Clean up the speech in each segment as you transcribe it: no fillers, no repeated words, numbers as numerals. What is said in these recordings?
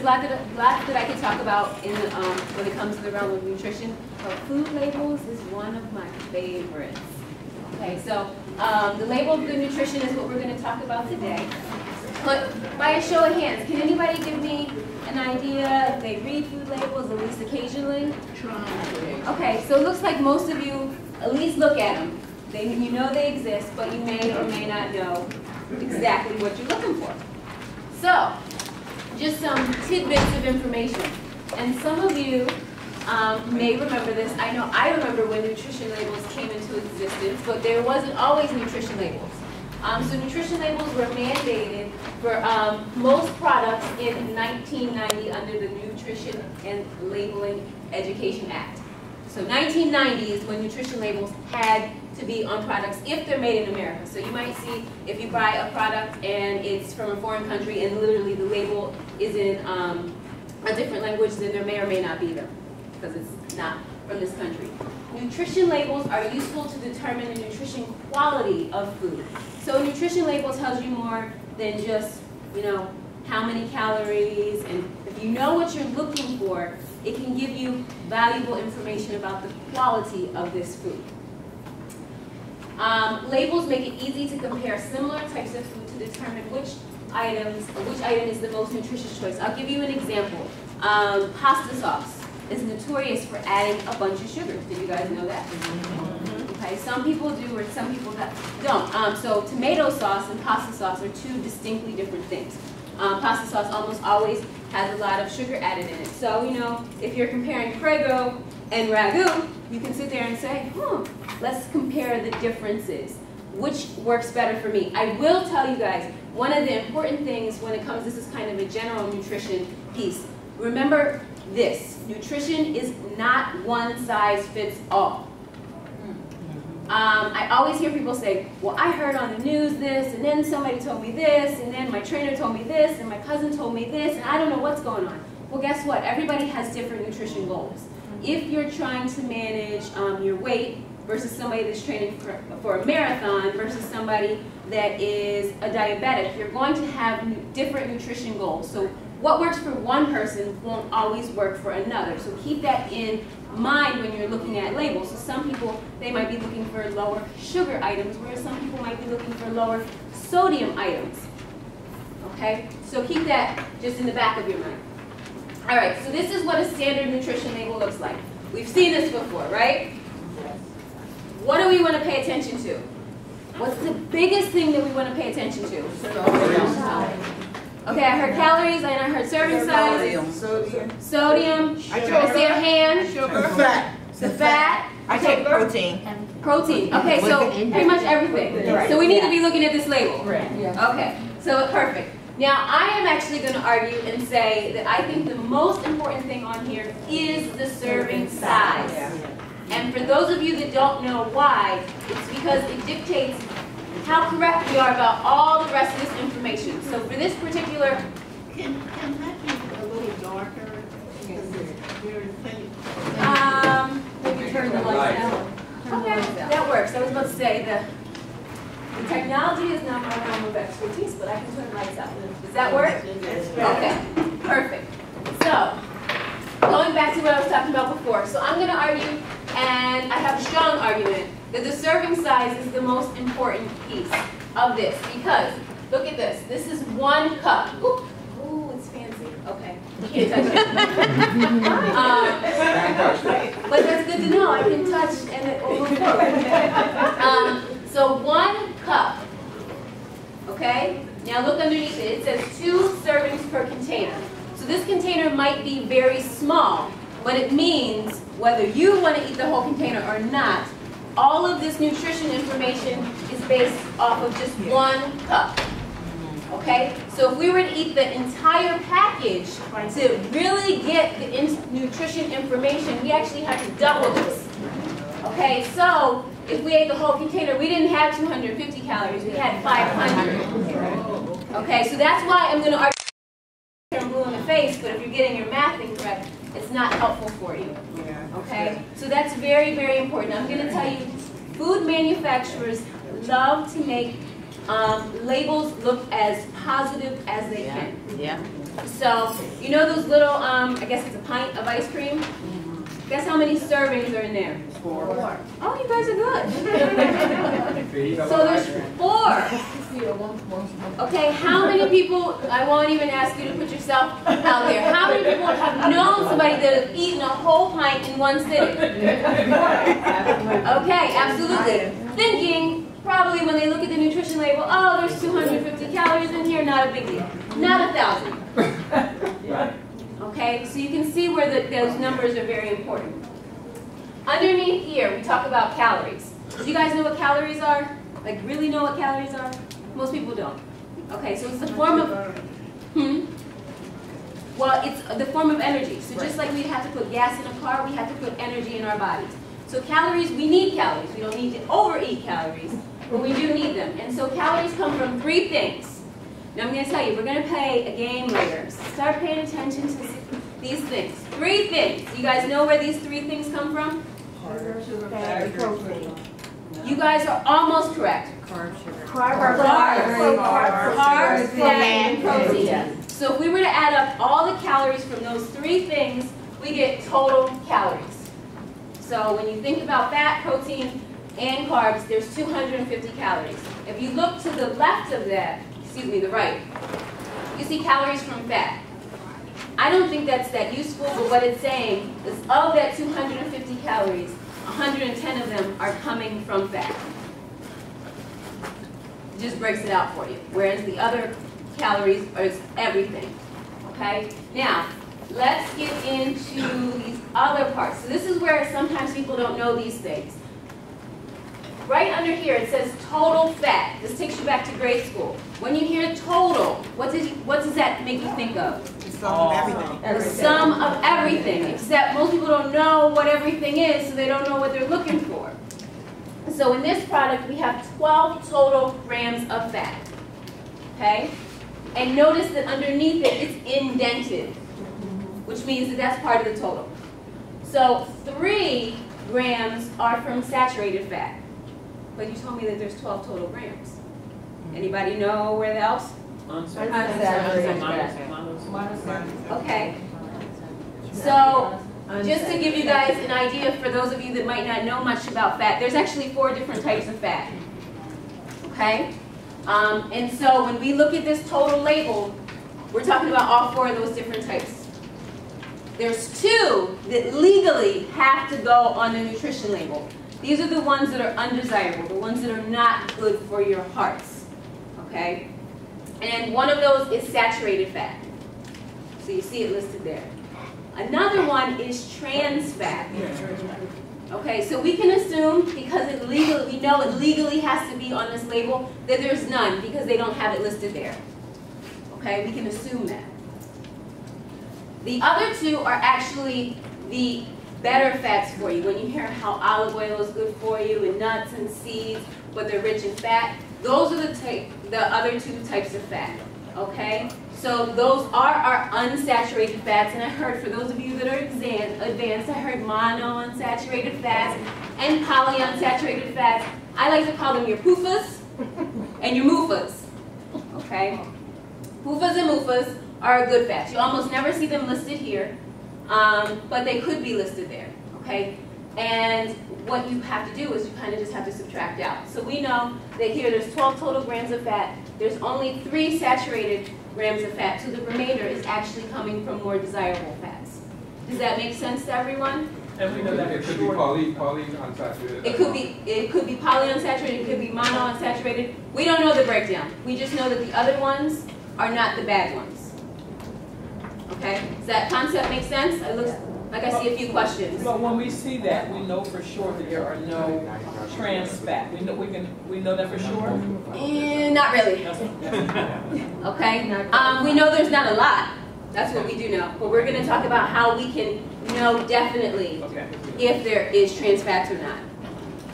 lot that I could talk about in the, when it comes to the realm of nutrition, but food labels is one of my favorites. Okay, so the label of good nutrition is what we're going to talk about today. But by a show of hands, can anybody give me an idea if they read food labels at least occasionally? Okay, so it looks like most of you at least look at them. You know they exist, but you may or may not know exactly what you're looking for. So, just some tidbits of information. And some of you may remember this. I know I remember when nutrition labels came into existence, but there wasn't always nutrition labels. So nutrition labels were mandated for most products in 1990 under the Nutrition and Labeling Education Act. So 1990 is when nutrition labels had to be on products if they're made in America. So you might see if you buy a product and it's from a foreign country and literally the label is in a different language, then there may or may not be them because it's not from this country. Nutrition labels are useful to determine the nutrition quality of food. So a nutrition label tells you more than just, you know, how many calories, and if you know what you're looking for, it can give you valuable information about the quality of this food. Labels make it easy to compare similar types of food to determine which item is the most nutritious choice. I'll give you an example. Pasta sauce is notorious for adding a bunch of sugar. Did you guys know that? Okay, some people do, or some people don't. So tomato sauce and pasta sauce are two distinctly different things. Pasta sauce almost always has a lot of sugar added in it. So, you know, if you're comparing Prego and ragu, you can sit there and say, let's compare the differences. Which works better for me? I will tell you guys, one of the important things when it comes, this is kind of a general nutrition piece. Remember this, nutrition is not one size fits all. I always hear people say, well, I heard on the news this, and then somebody told me this, and then my trainer told me this, and my cousin told me this, and I don't know what's going on. Well, guess what? Everybody has different nutrition goals. If you're trying to manage your weight versus somebody that's training for a marathon versus somebody that is a diabetic, you're going to have different nutrition goals. So what works for one person won't always work for another. So keep that in mind when you're looking at labels. So some people, they might be looking for lower sugar items, whereas some people might be looking for lower sodium items. Okay? So keep that just in the back of your mind. All right, so this is what a standard nutrition label looks like. We've seen this before, right? What do we want to pay attention to? What's the biggest thing that we want to pay attention to? Okay, I heard calories, and I heard serving size. Sodium. I see a hand. Sugar. Fat. The fat. I take protein. Protein. Okay, so pretty much everything. Right. So we need to be looking at this label. Right. Okay, so perfect. Now I am actually going to argue and say that I think the most important thing on here is the serving size. And for those of you that don't know why, it's because it dictates how correct we are about all the rest of this information. So for this particular... Can that be a little darker? Very faint. Maybe turn the lights down. Okay, that works. I was about to say the technology is not my realm of expertise, but I can turn the lights out. Does that work? Okay, perfect. So, going back to what I was talking about before. So I'm going to argue, and I have a strong argument, that the serving size is the most important piece of this. Because, look at this. This is 1 cup. Ooh, it's fancy. Okay, you can't touch it. But that's good to know. I can touch and it will move forward. So 1 cup. Okay? Now look underneath it. It says 2 servings per container. So this container might be very small, but it means whether you want to eat the whole container or not, all of this nutrition information is based off of just 1 cup. Okay? So if we were to eat the entire package to really get the nutrition information, we actually have to double this. Okay? So if we ate the whole container, we didn't have 250 calories, we had 500. Okay? So that's why I'm going to argue I'm blue in the face, but if you're getting your math incorrect, it's not helpful for you. Okay? So that's very, very important. I'm going to tell you, food manufacturers love to make labels look as positive as they can. So, you know those little, I guess it's a pint of ice cream? Guess how many servings are in there? 4. Oh, you guys are good. So there's 4. Okay, how many people, I won't even ask you to put yourself out there, how many people have known somebody that has eaten a whole pint in one sitting? Okay, absolutely. Thinking, probably when they look at the nutrition label, oh, there's 250 calories in here, not a big deal. Not 1,000. Okay, so you can see where those numbers are very important. Underneath here, we talk about calories. Do you guys know what calories are? Like, really know what calories are? Most people don't. Okay, so it's the form of, well, it's the form of energy. So just like we'd have to put gas in a car, we have to put energy in our bodies. So calories, we need calories. We don't need to overeat calories, but we do need them. And so calories come from 3 things. Now I'm going to tell you, we're going to play a game later. Start paying attention to these things. 3 things. You guys know where these 3 things come from? Sugar, fat, protein. You guys are almost correct. Carb, sugar. Carbs, fat, and protein. So if we were to add up all the calories from those 3 things, we get total calories. So when you think about fat, protein, and carbs, there's 250 calories. If you look to the left of that, excuse me, the right, you see calories from fat. I don't think that's that useful, but what it's saying is of that 250 calories, 110 of them are coming from fat. It just breaks it out for you. Whereas the other calories are everything. Okay? Now, let's get into these other parts. So this is where sometimes people don't know these things. Right under here it says total fat. This takes you back to grade school. When you hear total, what does that make you think of? The sum of everything. The sum of everything, except most people don't know what everything is, so they don't know what they're looking for. So in this product, we have 12 total grams of fat. Okay? And notice that underneath it, it's indented, which means that that's part of the total. So 3 grams are from saturated fat. But you told me that there's 12 total grams. Anybody know where else? Okay. So, just to give you guys an idea, for those of you that might not know much about fat, there's actually 4 different types of fat. Okay? And so when we look at this total label, we're talking about all 4 of those different types. There's 2 that legally have to go on the nutrition label. These are the ones that are undesirable, the ones that are not good for your hearts. Okay? And one of those is saturated fat. So you see it listed there. Another one is trans fat. Okay, so we can assume, because we know it legally has to be on this label, that there's none because they don't have it listed there. Okay, we can assume that. The other 2 are actually the better fats for you. When you hear how olive oil is good for you, and nuts and seeds, but they're rich in fat, those are the other 2 types of fat. Okay? So those are our unsaturated fats, and I heard, for those of you that are advanced, I heard monounsaturated fats and polyunsaturated fats. I like to call them your PUFAs and your MUFAs. Okay? PUFAs and MUFAs are good fats. You almost never see them listed here. But they could be listed there, okay? And what you have to do is you kind of just have to subtract out. So we know that here there's 12 total grams of fat. There's only 3 saturated grams of fat, so the remainder is actually coming from more desirable fats. Does that make sense to everyone? And we know that it could be polyunsaturated. It could be polyunsaturated, it could be monounsaturated. We don't know the breakdown. We just know that the other ones are not the bad ones. Okay, does that concept make sense? It looks like I see a few questions. But when we see that, we know for sure that there are no trans fat. We know that for sure. Not really. Okay, we know there's not a lot. That's what we do know. But we're going to talk about how we can know definitely if there is trans fats or not.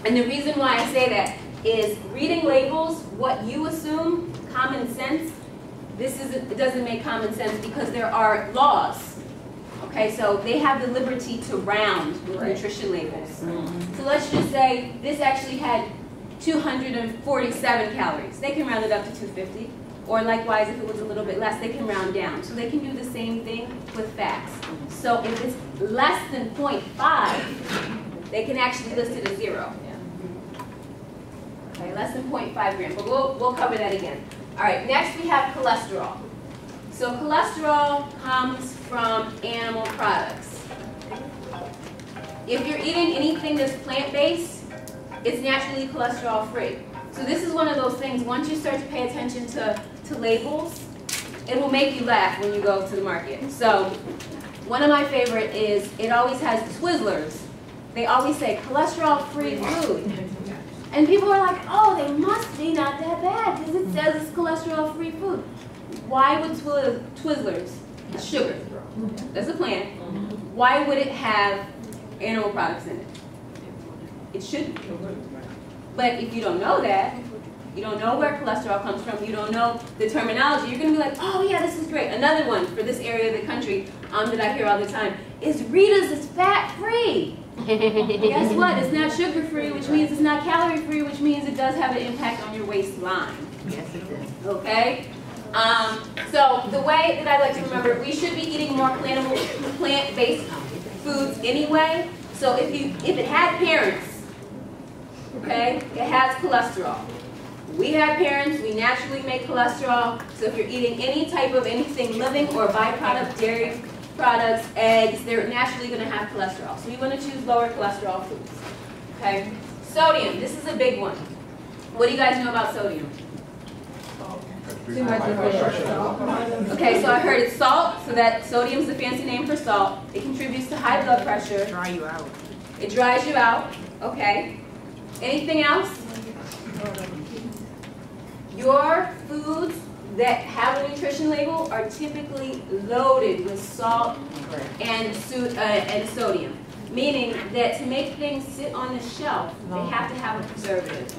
And the reason why I say that is reading labels, what you assume, common sense. It doesn't make common sense because there are laws. Okay, so they have the liberty to round with nutrition labels. So let's just say this actually had 247 calories. They can round it up to 250. or likewise, if it was a little bit less, they can round down. So they can do the same thing with fats. So if it's less than 0.5, they can actually list it as 0. Okay, less than 0.5 grams, but we'll cover that again. All right, next we have cholesterol. So cholesterol comes from animal products. If you're eating anything that's plant-based, it's naturally cholesterol-free. So this is one of those things, once you start to pay attention to labels, it will make you laugh when you go to the market. So one of my favorite is, it always has Twizzlers. They always say cholesterol-free food. And people are like, oh, they must be not that bad because it says it's cholesterol-free food. Why would Twizzlers, it's sugar, that's a plant, why would it have animal products in it? It shouldn't. But if you don't know that, you don't know where cholesterol comes from, you don't know the terminology, you're going to be like, oh yeah, this is great. Another one for this area of the country that I hear all the time is Rita's is fat-free. Guess what? It's not sugar-free, which means it's not calorie-free, which means it does have an impact on your waistline. Yes, it does. Okay? So the way that I like to remember, we should be eating more plant-based foods anyway. So if it had parents, okay, it has cholesterol. We have parents, we naturally make cholesterol. So if you're eating any type of anything living or byproduct, dairy products, eggs, they're naturally going to have cholesterol. So you want to choose lower cholesterol foods. Okay? Sodium, this is a big one. What do you guys know about sodium? Too much of it. Okay, so I heard it's salt, so that sodium's the fancy name for salt. It contributes to high blood pressure. Dry you out. It dries you out. Okay. Anything else? Your foods that have a nutrition label are typically loaded with salt and sodium, meaning that to make things sit on the shelf, they have to have a preservative.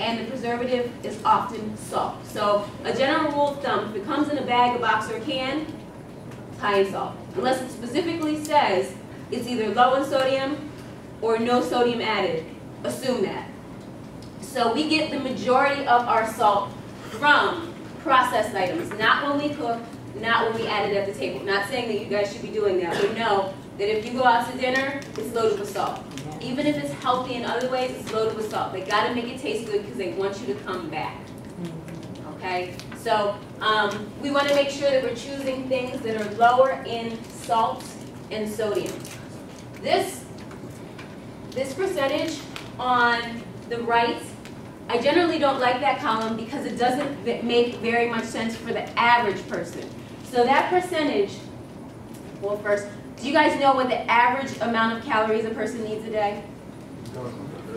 And the preservative is often salt. So a general rule of thumb, if it comes in a bag, a box, or a can, it's high in salt. Unless it specifically says it's either low in sodium or no sodium added. Assume that. So we get the majority of our salt from processed items, not when we cook, not when we add it at the table. Not saying that you guys should be doing that, but know that if you go out to dinner, it's loaded with salt. Even if it's healthy in other ways, it's loaded with salt. They got to make it taste good because they want you to come back. Okay? So we want to make sure that we're choosing things that are lower in salt and sodium. This percentage on the right, I generally don't like that column because it doesn't make very much sense for the average person. So that percentage, well first, do you guys know what the average amount of calories a person needs a day?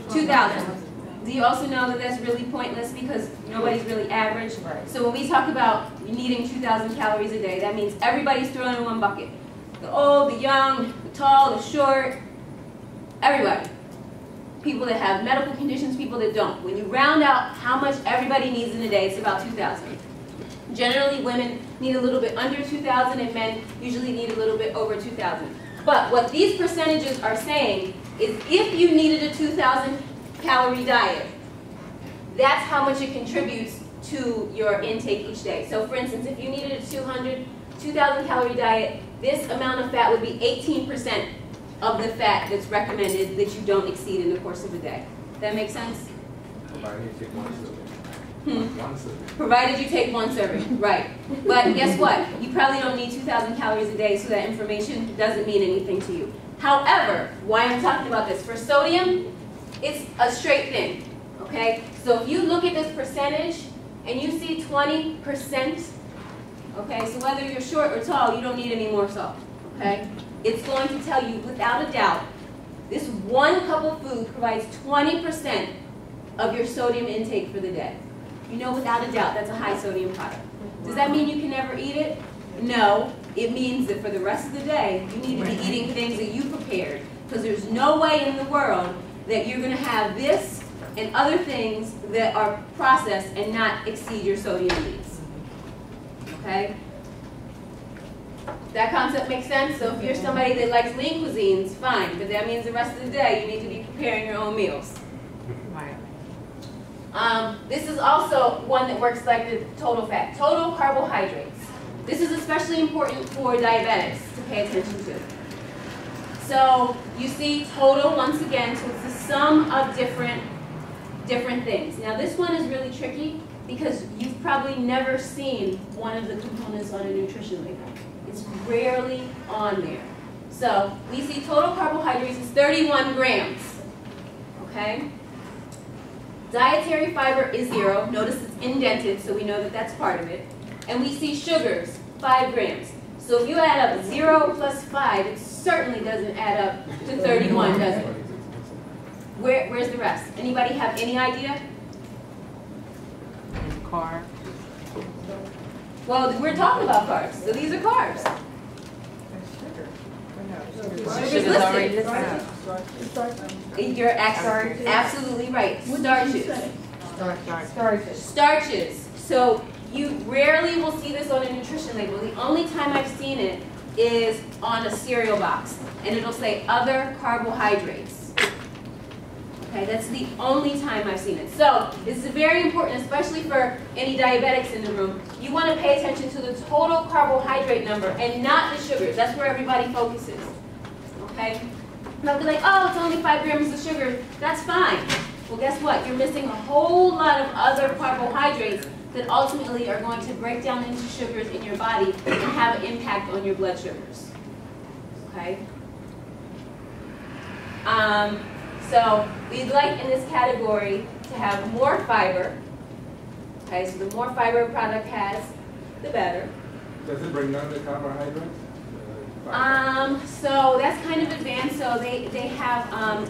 2,000. Do you also know that that's really pointless because nobody's really average? So when we talk about needing 2,000 calories a day, that means everybody's thrown in one bucket. The old, the young, the tall, the short, everybody. People that have medical conditions, people that don't. When you round out how much everybody needs in a day, it's about 2,000. Generally, women need a little bit under 2,000 and men usually need a little bit over 2,000. But what these percentages are saying is if you needed a 2,000 calorie diet, that's how much it contributes to your intake each day. So for instance, if you needed a 2,000 calorie diet, this amount of fat would be 18% of the fat that's recommended that you don't exceed in the course of a day. That make sense? Provided you take one serving, right. But guess what? You probably don't need 2,000 calories a day, so that information doesn't mean anything to you. However, why I'm talking about this, for sodium, it's a straight thing, okay? So if you look at this percentage and you see 20%, okay, so whether you're short or tall, you don't need any more salt, okay? It's going to tell you without a doubt, this one cup of food provides 20% of your sodium intake for the day. You know without a doubt that's a high sodium product. Does that mean you can never eat it? No. It means that for the rest of the day, you need to be eating things that you prepared. Because there's no way in the world that you're going to have this and other things that are processed and not exceed your sodium needs. Okay? That concept makes sense? So if you're somebody that likes lean cuisines, fine. But that means the rest of the day you need to be preparing your own meals. This is also one that works like the total fat, total carbohydrates. This is especially important for diabetics to pay attention to. So you see total once again, so it's the sum of different things. Now this one is really tricky because you've probably never seen one of the components on a nutrition label. It's rarely on there. So we see total carbohydrates is 31 grams, okay? Dietary fiber is 0. Notice it's indented, so we know that that's part of it. And we see sugars, 5 grams. So if you add up 0 plus 5, it certainly doesn't add up to 31, does it? Where's the rest? Anybody have any idea? Carbs. Well, we're talking about carbs, so these are carbs. Sugar's listed. You're absolutely right. Starches. Starches. So you rarely will see this on a nutrition label. The only time I've seen it is on a cereal box, and it'll say other carbohydrates. Okay, that's the only time I've seen it. So this is very important, especially for any diabetics in the room. You want to pay attention to the total carbohydrate number and not the sugars. That's where everybody focuses. Okay? They'll be like, oh, it's only 5 grams of sugar. That's fine. Well, guess what? You're missing a whole lot of other carbohydrates that ultimately are going to break down into sugars in your body and have an impact on your blood sugars. Okay? So we'd like in this category to have more fiber. Okay, so the more fiber a product has, the better. Does it bring down the carbohydrates? So that's kind of advanced. So they have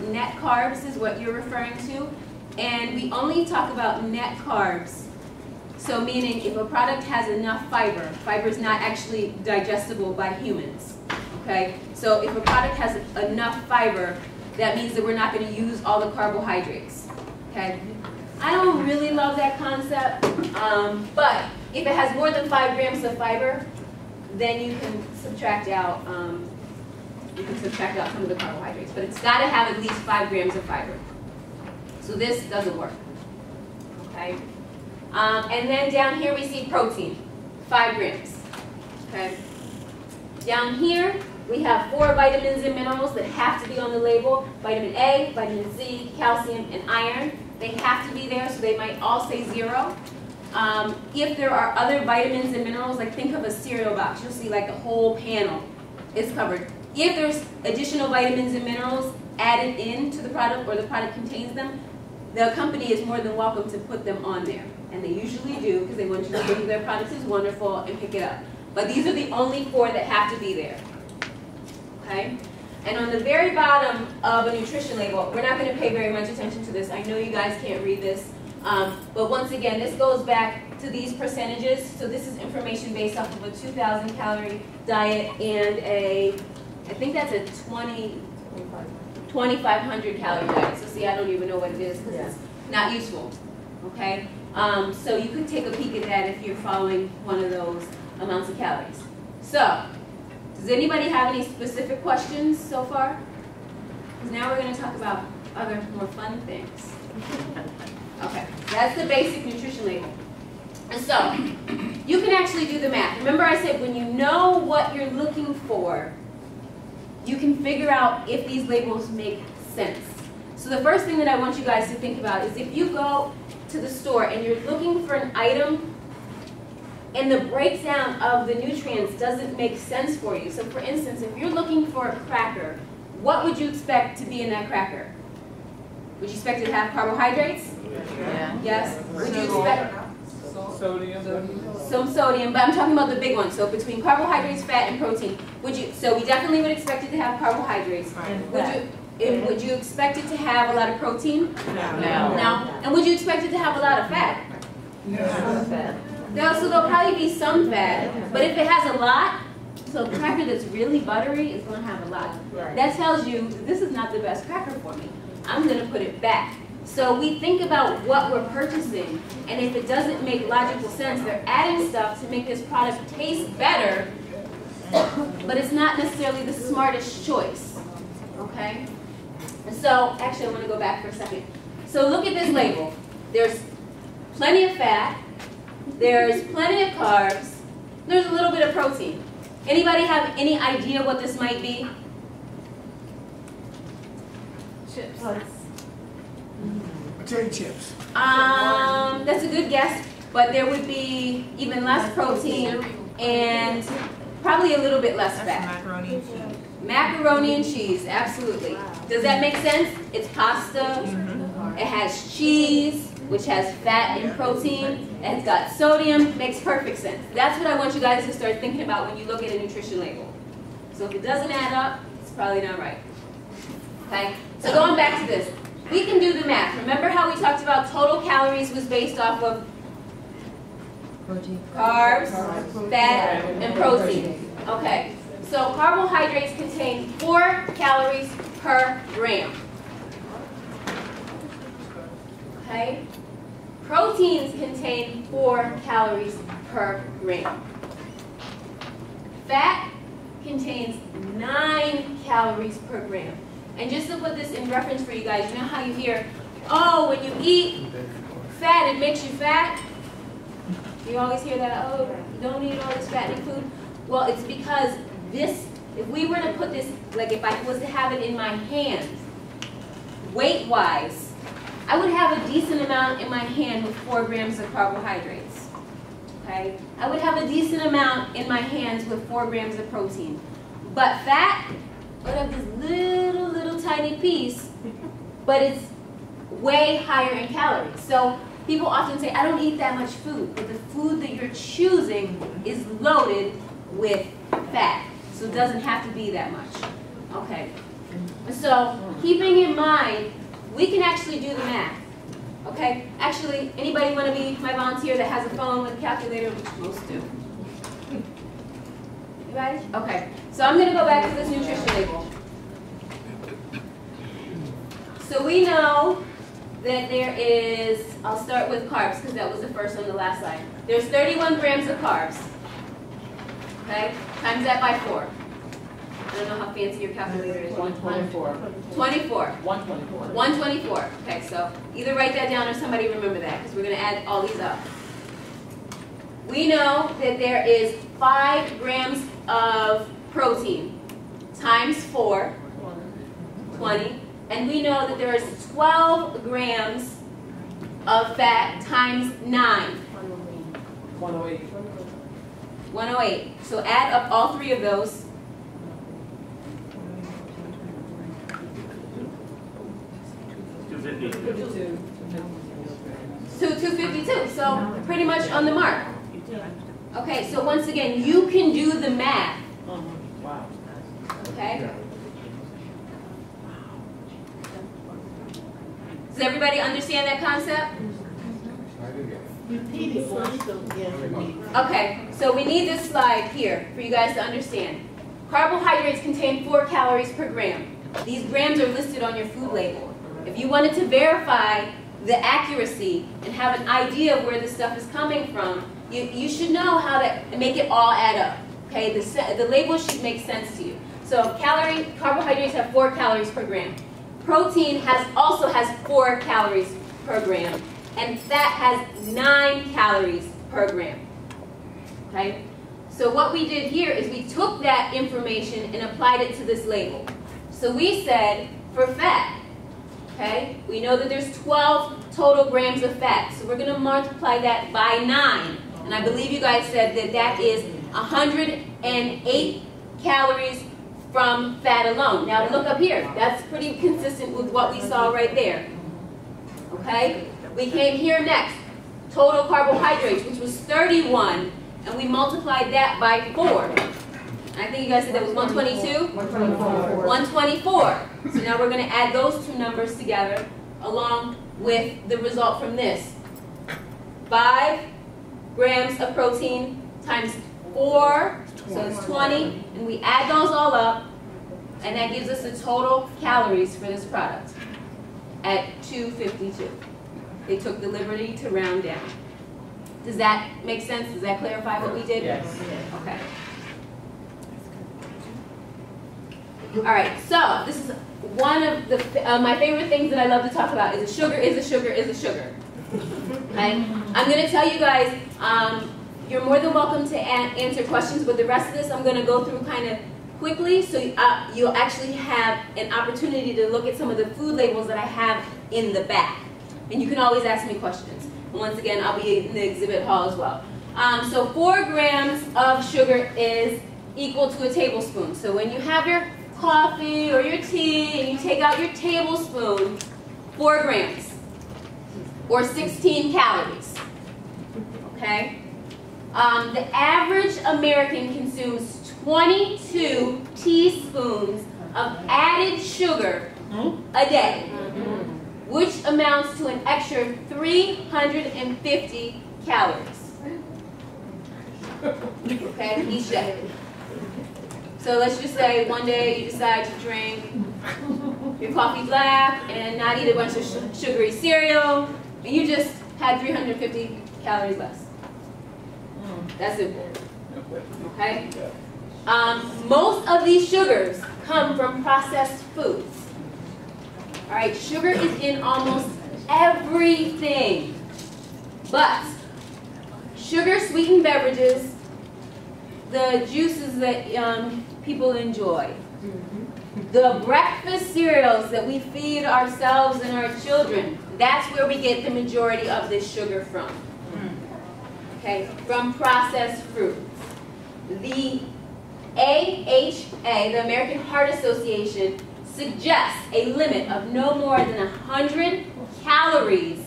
net carbs is what you're referring to. And we only talk about net carbs. So meaning if a product has enough fiber, fiber is not actually digestible by humans. Okay, so if a product has enough fiber, that means that we're not going to use all the carbohydrates. Okay, I don't really love that concept, but if it has more than 5 grams of fiber, then you can subtract out some of the carbohydrates. But it's got to have at least 5 grams of fiber. So this doesn't work. Okay, and then down here we see protein, 5 grams. Okay, down here we have 4 vitamins and minerals that have to be on the label. Vitamin A, vitamin C, calcium, and iron. They have to be there, so they might all say 0. If there are other vitamins and minerals, like think of a cereal box, you'll see like the whole panel is covered. If there's additional vitamins and minerals added into the product or the product contains them, the company is more than welcome to put them on there. And they usually do because they want you to think their product is wonderful and pick it up. But these are the only 4 that have to be there. Okay? And on the very bottom of a nutrition label, we're not going to pay very much attention to this. I know you guys can't read this. But once again, this goes back to these percentages. So this is information based off of a 2,000 calorie diet and I think that's a 2,500 calorie diet. So see, I don't even know what it is because it's not useful. Okay? So you could take a peek at that if you're following one of those amounts of calories. So, does anybody have any specific questions so far? Because now we're going to talk about other more fun things. Okay, that's the basic nutrition label. And so, you can actually do the math. Remember I said when you know what you're looking for, you can figure out if these labels make sense. So the first thing that I want you guys to think about is if you go to the store and you're looking for an item and the breakdown of the nutrients doesn't make sense for you. So for instance, if you're looking for a cracker, what would you expect to be in that cracker? Would you expect it to have carbohydrates? Yeah. Yes? Would you expect Sodium. some sodium, but I'm talking about the big ones. So between carbohydrates, fat, and protein. So we definitely would expect it to have carbohydrates. Would you expect it to have a lot of protein? No. And would you expect it to have a lot of fat? No, so there'll probably be some fat, but if it has a lot, so a cracker that's really buttery is going to have a lot. That tells you this is not the best cracker for me. I'm going to put it back. So we think about what we're purchasing, and if it doesn't make logical sense, they're adding stuff to make this product taste better, but it's not necessarily the smartest choice. Okay? So actually, I want to go back for a second. So look at this label. There's plenty of fat, there's plenty of carbs, there's a little bit of protein. Anybody have any idea what this might be? Chips. Potato chips. That's a good guess, but there would be even less protein and probably a little bit less fat. Macaroni and cheese. Macaroni and cheese, absolutely. Does that make sense? It's pasta, it has cheese, which has fat and protein, and it's got sodium, makes perfect sense. That's what I want you guys to start thinking about when you look at a nutrition label. So if it doesn't add up, it's probably not right. Okay, so going back to this, we can do the math. Remember how we talked about total calories was based off of carbs, fat, and protein. Okay, so carbohydrates contain 4 calories per gram. Okay, proteins contain 4 calories per gram. Fat contains 9 calories per gram. And just to put this in reference for you guys, you know how you hear, oh, when you eat fat, it makes you fat? You always hear that, oh, don't eat all this fatty food. Well, it's because this, if we were to put this, like if I was to have it in my hand, weight-wise, I would have a decent amount in my hand with 4 grams of carbohydrates. Okay? I would have a decent amount in my hands with 4 grams of protein. But fat, I would have this little tiny piece, but it's way higher in calories. So people often say, I don't eat that much food, but the food that you're choosing is loaded with fat. So it doesn't have to be that much. Okay. So keeping in mind, we can actually do the math. Okay? Actually, anybody want to be my volunteer that has a phone with a calculator, which most do? Anybody? Okay. So I'm going to go back to this nutrition label. So we know that there is, I'll start with carbs because that was the first on the last slide. There's 31 grams of carbs. Okay? Times that by 4. I don't know how fancy your calculator is. 124. 24. 124. 124. Okay, so either write that down or somebody remember that because we're going to add all these up. We know that there is 5 grams of protein times 4, 20. And we know that there is 12 grams of fat times 9. 108. 108. So add up all 3 of those. So 252. So pretty much on the mark. Okay, so once again, you can do the math. Wow. Okay? Does everybody understand that concept? Repeat it once, so yes. Okay, so we need this slide here for you guys to understand. Carbohydrates contain 4 calories per gram. These grams are listed on your food label. If you wanted to verify the accuracy and have an idea of where this stuff is coming from, you should know how to make it all add up. Okay, the label should make sense to you. So carbohydrates have 4 calories per gram. Protein also has 4 calories per gram. And fat has 9 calories per gram. Okay? So what we did here is we took that information and applied it to this label. So we said for fat, okay, we know that there's 12 total grams of fat. So we're going to multiply that by 9. And I believe you guys said that that is 108 calories from fat alone. Now look up here. That's pretty consistent with what we saw right there. Okay? We came here next. Total carbohydrates, which was 31, and we multiplied that by 4. I think you guys said that was 122? 124. 124. So now we're going to add those 2 numbers together along with the result from this. 5 grams of protein times 4, so it's 20, and we add those all up, and that gives us the total calories for this product at 252. They took the liberty to round down. Does that make sense? Does that clarify what we did? Yes. Okay. All right, so this is one of the my favorite things that I love to talk about is a sugar is a sugar is a sugar. Okay? I'm going to tell you guys, you're more than welcome to answer questions, but the rest of this I'm going to go through kind of quickly, so you'll actually have an opportunity to look at some of the food labels that I have in the back. And you can always ask me questions. And once again, I'll be in the exhibit hall as well. So 4 grams of sugar is equal to a tablespoon. So when you have your coffee or your tea and you take out your tablespoon, 4 grams or 16 calories. Okay? The average American consumes 22 teaspoons of added sugar a day, which amounts to an extra 350 calories. Okay, each day. So let's just say one day you decide to drink your coffee black and not eat a bunch of sugary cereal, and you just had 350 calories less. That's simple. Okay? Most of these sugars come from processed foods. All right, sugar is in almost everything. But sugar-sweetened beverages, the juices that people enjoy, the breakfast cereals that we feed ourselves and our children, that's where we get the majority of this sugar from. Okay, from processed fruits. The AHA, the American Heart Association, suggests a limit of no more than 100 calories,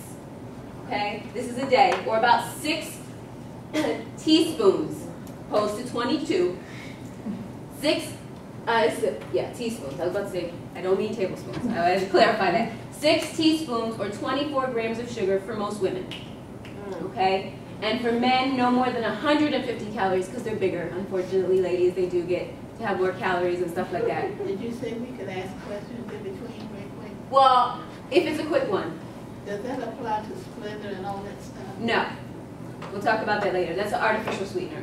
okay, this is a day, or about 6 teaspoons, opposed to 22. 6, teaspoons, I was about to say, I don't mean tablespoons, I had to clarify that. 6 teaspoons, or 24 grams of sugar for most women, okay? And for men, no more than 150 calories, because they're bigger. Unfortunately, ladies, they do get to have more calories and stuff like that. Did you say we could ask questions in between real quick? Well, if it's a quick one. Does that apply to Splenda and all that stuff? No. We'll talk about that later. That's an artificial sweetener.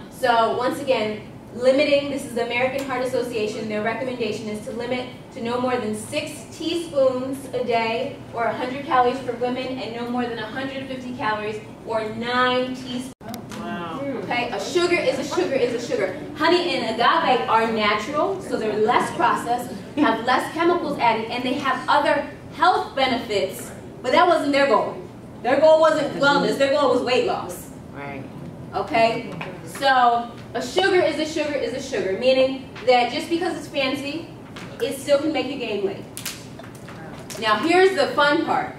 So once again, limiting, this is the American Heart Association, their recommendation is to limit to no more than 6 teaspoons a day, or 100 calories for women, and no more than 150 calories, or 9 teaspoons. Wow. Okay, a sugar is a sugar is a sugar. Honey and agave are natural, so they're less processed, have less chemicals added, and they have other health benefits, but that wasn't their goal. Their goal wasn't wellness, their goal was weight loss. Right. Okay, so a sugar is a sugar is a sugar, meaning that just because it's fancy, it still can make you gain weight. Now here's the fun part,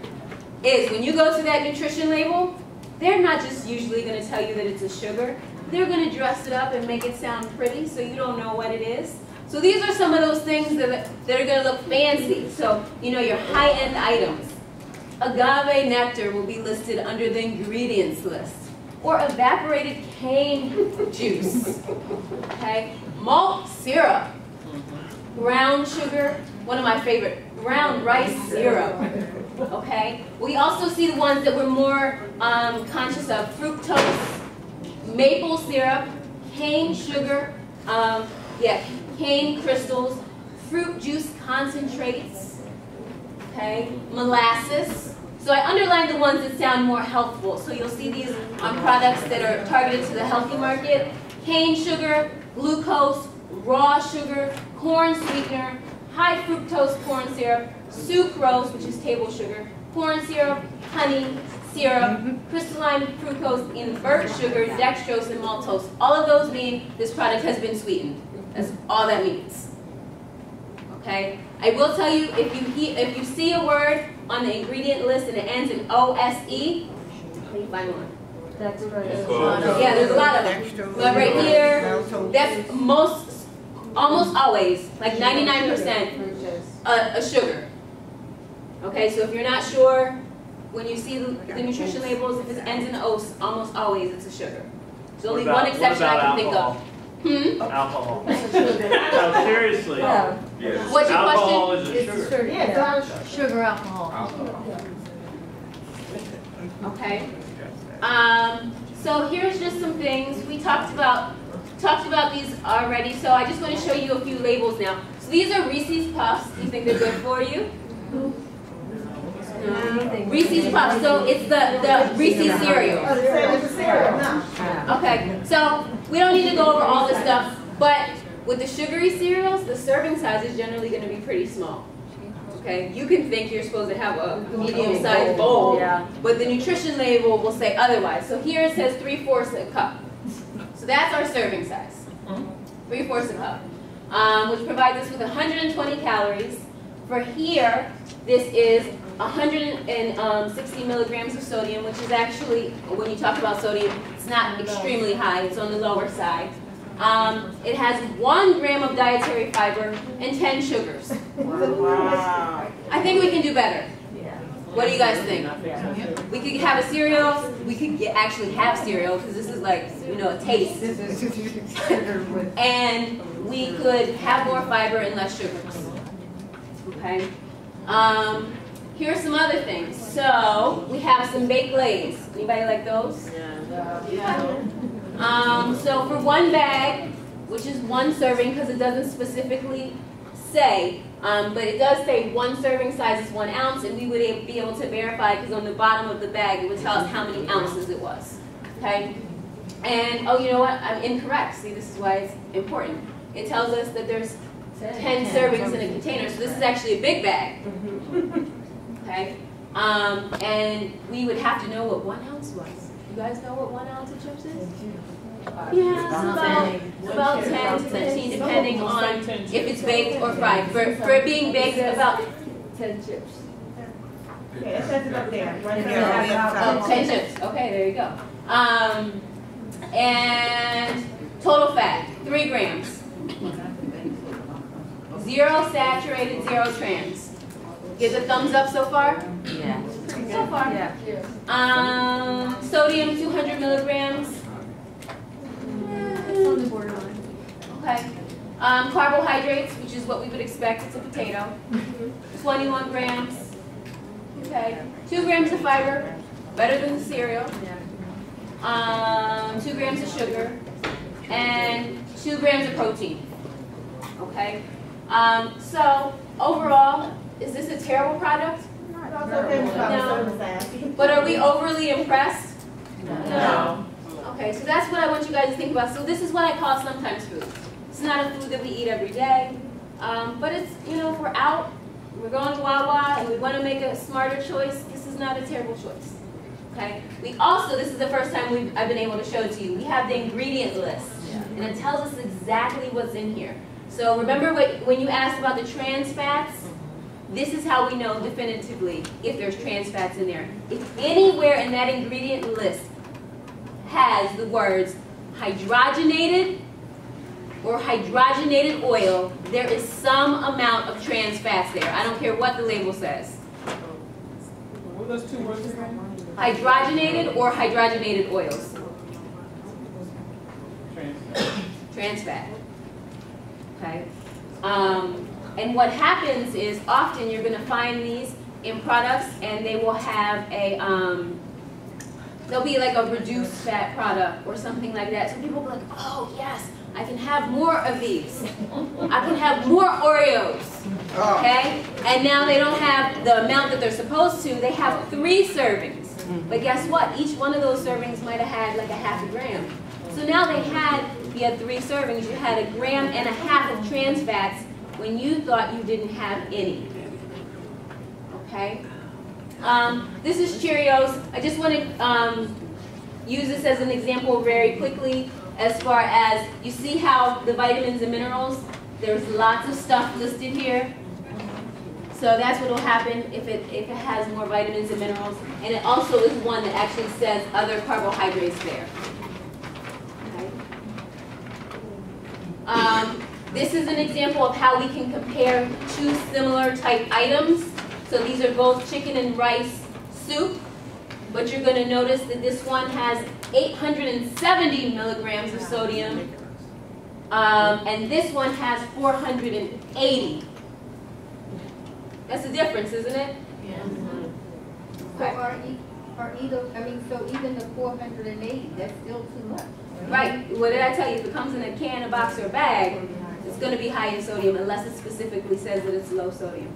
is when you go to that nutrition label, they're not just usually going to tell you that it's a sugar, they're going to dress it up and make it sound pretty so you don't know what it is. So these are some of those things that are going to look fancy, so you know your high-end items. Agave nectar will be listed under the ingredients list. Or evaporated cane juice, okay? Malt syrup, brown sugar, one of my favorite, brown rice syrup, okay? We also see the ones that we're more conscious of, fructose, maple syrup, cane sugar, cane crystals, fruit juice concentrates, okay? Molasses. So I underlined the ones that sound more healthful. So you'll see these on products that are targeted to the healthy market. Cane sugar, glucose, raw sugar, corn sweetener, high fructose corn syrup, sucrose, which is table sugar, corn syrup, honey, syrup, crystalline fructose, invert sugar, dextrose, and maltose. All of those mean this product has been sweetened. That's all that means. Okay? I will tell you, if you see a word on the ingredient list and it ends in OSE, find one. That's right. Yeah, there's a lot of them. But right here, that's almost always, like 99%, a sugar. Okay, so if you're not sure, when you see the nutrition labels, if it ends in OS, almost always it's a sugar. There's only one exception I can think of. Alcohol. No, seriously. Yeah. Yes. What's your Alcohol question? is a sugar. Yeah. Sugar alcohol. Okay. So here's just some things we talked about these already. So I just want to show you a few labels now. So these are Reese's Puffs. Do you think they're good for you? Reese's Puffs, so it's the Reese's cereal. Oh, the same as the cereal, no. Okay, so we don't need to go over all this stuff, but with the sugary cereals, the serving size is generally going to be pretty small. Okay, you can think you're supposed to have a medium-sized bowl, but the nutrition label will say otherwise. So here it says 3/4 a cup. So that's our serving size, 3/4 a cup, which provides us with 120 calories. For here, this is 160 milligrams of sodium, which is actually, when you talk about sodium, it's not extremely high, it's on the lower side. It has 1 gram of dietary fiber and 10 sugars. Wow. I think we can do better. What do you guys think? We could have a cereal, we could actually have cereal, because this is like, you know, a taste. And we could have more fiber and less sugars. Okay? Here are some other things. So, we have some baked lays. Anybody like those? So for 1 bag, which is 1 serving, because it doesn't specifically say, but it does say 1 serving size is 1 ounce, and we would be able to verify, because on the bottom of the bag, it would tell us how many ounces it was. Okay? And, oh, you know what? I'm incorrect. See, this is why it's important. It tells us that there's 10 servings in a container, so this is actually a big bag. Okay? And we would have to know what 1 ounce was. You guys know what 1 ounce of chips is? Yeah, it's about 10 to 15, depending on if it's baked or fried. For it being baked, about 10 chips. Okay, it says it up there. Right there. Oh, 10 chips. Okay, there you go. And total fat, 3 grams. 0 saturated, 0 trans. Give a thumbs up so far? Yeah. So far. Yeah. Sodium, 200 milligrams. It's on the borderline. Okay. Carbohydrates, which is what we would expect. It's a potato. 21 grams. Okay. 2 grams of fiber. Better than the cereal. 2 grams of sugar. And 2 grams of protein. Okay. So, overall, is this a terrible product? No. But are we overly impressed? No. Okay, so that's what I want you guys to think about. So this is what I call sometimes food. It's not a food that we eat every day, but it's, you know, if we're out, we're going to Wawa, and we want to make a smarter choice, this is not a terrible choice. Okay? We also, this is the first time I've been able to show it to you, we have the ingredient list, and it tells us exactly what's in here. So remember when you asked about the trans fats? This is how we know definitively if there's trans fats in there. If anywhere in that ingredient list has the words hydrogenated or hydrogenated oil, there is some amount of trans fats there. I don't care what the label says. What are those 2 words again? Hydrogenated or hydrogenated oils. Trans fat. Okay. And what happens is often you're going to find these in products, and they will have a, they'll be like a reduced fat product or something like that. So people will be like, oh yes, I can have more of these. I can have more Oreos. Okay? And now they don't have the amount that they're supposed to. They have 3 servings. But guess what? Each one of those servings might have had like a ½ gram. So now if you had 3 servings, you had 1.5 grams of trans fats when you thought you didn't have any. Okay? This is Cheerios. I just want to use this as an example very quickly as far as, you see how the vitamins and minerals, there's lots of stuff listed here. So that's what will happen if it has more vitamins and minerals. And it also is one that actually says other carbohydrates there. Okay? This is an example of how we can compare 2 similar type items. So these are both chicken and rice soup, but you're going to notice that this one has 870 milligrams of sodium, and this one has 480. That's the difference, isn't it? Yeah. So even the 480, that's still too much. Right. What did I tell you? If it comes in a can, a box, or a bag, it's going to be high in sodium unless it specifically says that it's low sodium.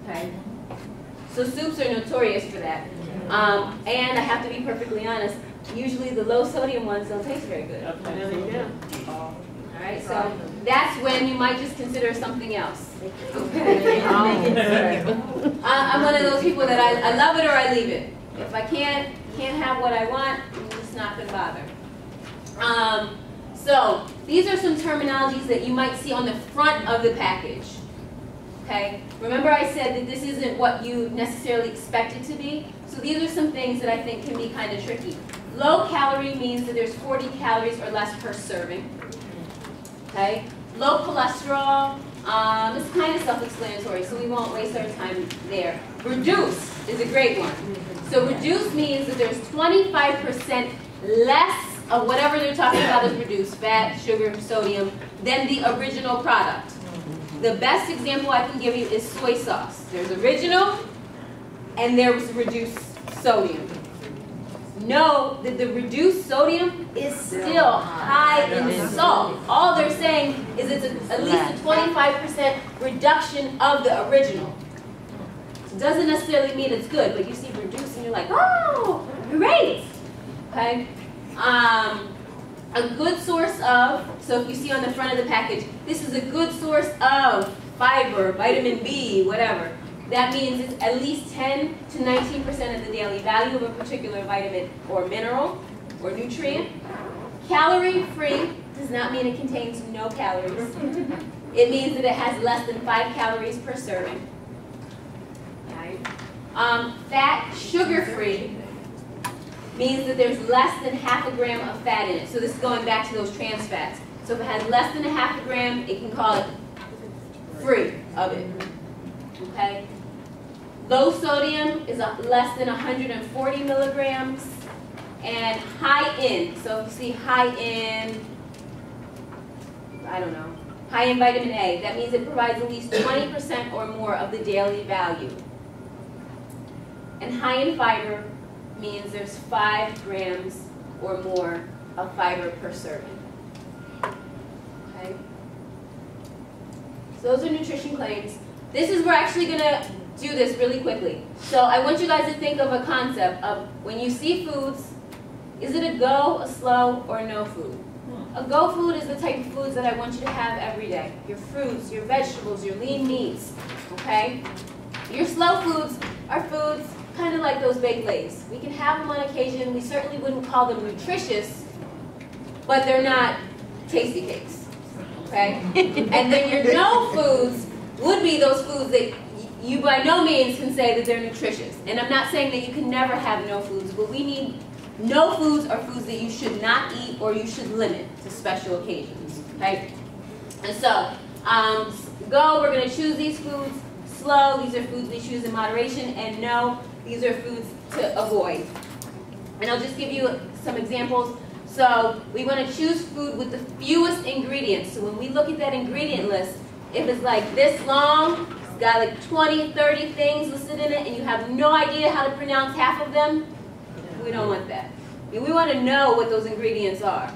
Okay? So soups are notorious for that. And I have to be perfectly honest, usually the low sodium ones don't taste very good. All right, so that's when you might just consider something else. Okay. I'm one of those people that I love it or I leave it. If I can't have what I want, I'm just not going to bother. So these are some terminologies that you might see on the front of the package. Okay. Remember I said that this isn't what you necessarily expect it to be. So these are some things that I think can be kind of tricky. Low calorie means that there's 40 calories or less per serving. Okay. Low cholesterol, it's kind of self-explanatory, so we won't waste our time there. Reduced is a great one. So reduced means that there's 25% less of whatever they're talking about as reduced, fat, sugar, sodium, than the original product. The best example I can give you is soy sauce. There's original, and there was reduced sodium. Know that the reduced sodium is still high in salt. All they're saying is it's at least a 25% reduction of the original. It doesn't necessarily mean it's good, but you see reduced and you're like, oh, great. Okay. A good source of, so if you see on the front of the package, this is a good source of fiber, vitamin B, whatever. That means it's at least 10 to 19% of the daily value of a particular vitamin or mineral or nutrient. Calorie-free does not mean it contains no calories. It means that it has less than 5 calories per serving. Okay. Fat, sugar-free means that there's less than half a gram of fat in it. So this is going back to those trans fats. So if it has less than a half a gram, it can call it free of it. Okay. Low sodium is less than 140 milligrams. And high in, so if you see high in, I don't know, high in vitamin A, that means it provides at least 20% or more of the daily value. And high in fiber means there's 5 grams or more of fiber per serving. Okay? So those are nutrition claims. This is, we're actually going to do this really quickly. So I want you guys to think of a concept of when you see foods, is it a go, a slow, or a no food? A go food is the type of foods that I want you to have every day. Your fruits, your vegetables, your lean meats, okay? Your slow foods are foods kind of like those baked lays. We can have them on occasion. We certainly wouldn't call them nutritious, but they're not tasty cakes, okay? And then your no foods would be those foods that you by no means can say that they're nutritious. And I'm not saying that you can never have no foods, but we need, no foods are foods that you should not eat or you should limit to special occasions, okay? And so, go, we're going to choose these foods. Slow, these are foods we choose in moderation. And no, these are foods to avoid. And I'll just give you some examples. So we want to choose food with the fewest ingredients. So when we look at that ingredient list, if it's like this long, it's got like 20, 30 things listed in it, and you have no idea how to pronounce half of them, we don't want that. We want to know what those ingredients are.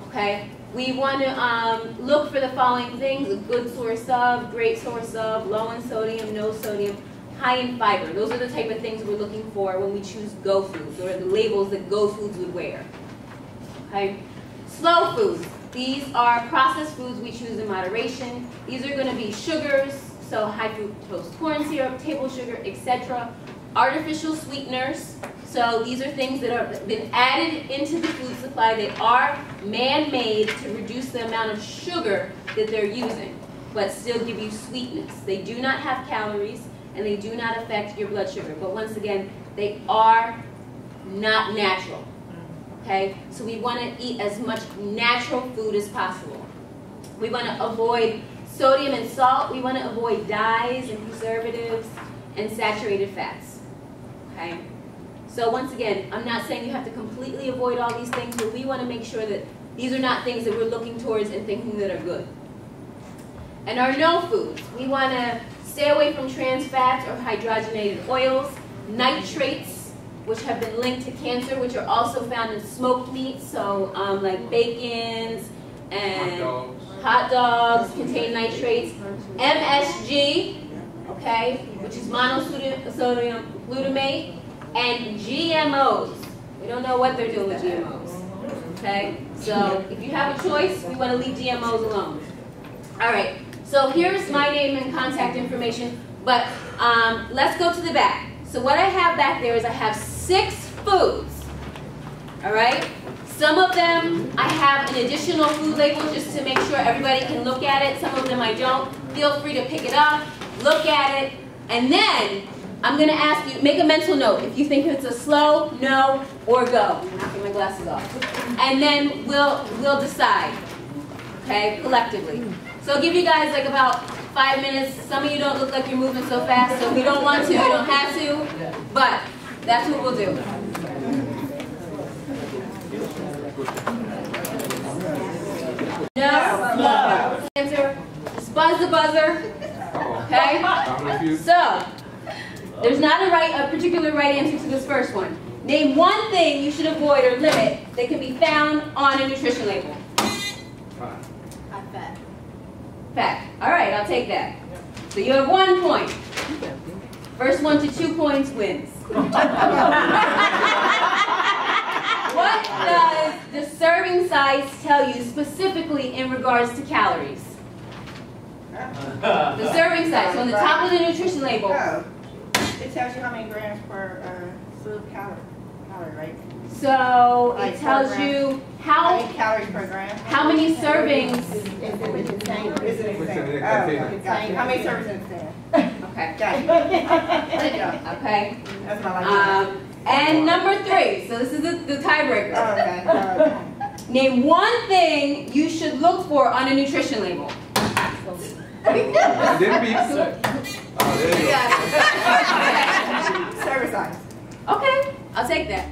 Okay? We want to look for the following things: a good source of, great source of, low in sodium, no sodium, high in fiber. Those are the type of things we're looking for when we choose go foods, or the labels that go foods would wear. Okay? Slow foods. These are processed foods we choose in moderation. These are going to be sugars, so high fructose corn syrup, table sugar, etc. Artificial sweeteners. So these are things that have been added into the food supply. They are man-made to reduce the amount of sugar that they're using, but still give you sweetness. They do not have calories, and they do not affect your blood sugar. But once again, they are not natural. Okay? So we want to eat as much natural food as possible. We want to avoid sodium and salt. We want to avoid dyes and preservatives and saturated fats. Okay? So once again, I'm not saying you have to completely avoid all these things, but we want to make sure that these are not things that we're looking towards and thinking that are good. And our no foods, we want to stay away from trans fats or hydrogenated oils, nitrates, which have been linked to cancer, which are also found in smoked meats, so like bacons and hot dogs contain nitrates. MSG, okay, which is monosodium glutamate, and GMOs. We don't know what they're doing with GMOs, okay? So if you have a choice, we want to leave GMOs alone. All right, so here's my name and contact information, but let's go to the back. So what I have back there is I have 6 foods, all right? Some of them I have an additional food label just to make sure everybody can look at it. Some of them I don't. Feel free to pick it up, look at it, and then I'm going to ask you, make a mental note if you think it's a slow, no, or go. I'm knocking my glasses off. And then we'll decide, okay, collectively. So I'll give you guys like about 5 minutes. Some of you don't look like you're moving so fast, so if you don't want to, you don't have to, but that's what we'll do. No. Answer. Just buzz the buzzer. Okay? So, there's not a particular right answer to this first one. Name one thing you should avoid or limit that can be found on a nutrition label. Fat. Fat. All right, I'll take that. So you have 1 point. First 1 to 2 points wins. What does the serving size tell you specifically in regards to calories? The serving size. So on the top of the nutrition label. Oh, it tells you how many grams per food calorie, right? So Like it tells 4 grams. you How many calories per gram? how many servings. Is it the same? Is it the What's same? in the Oh, container? gotcha. How many servings is there? Okay. Gotcha. Okay. That's what I like. And number 3. So this is the tiebreaker. Okay. Name one thing you should look for on a nutrition label. Didn't be. Oh, there you go. Service size. Okay, I'll take that.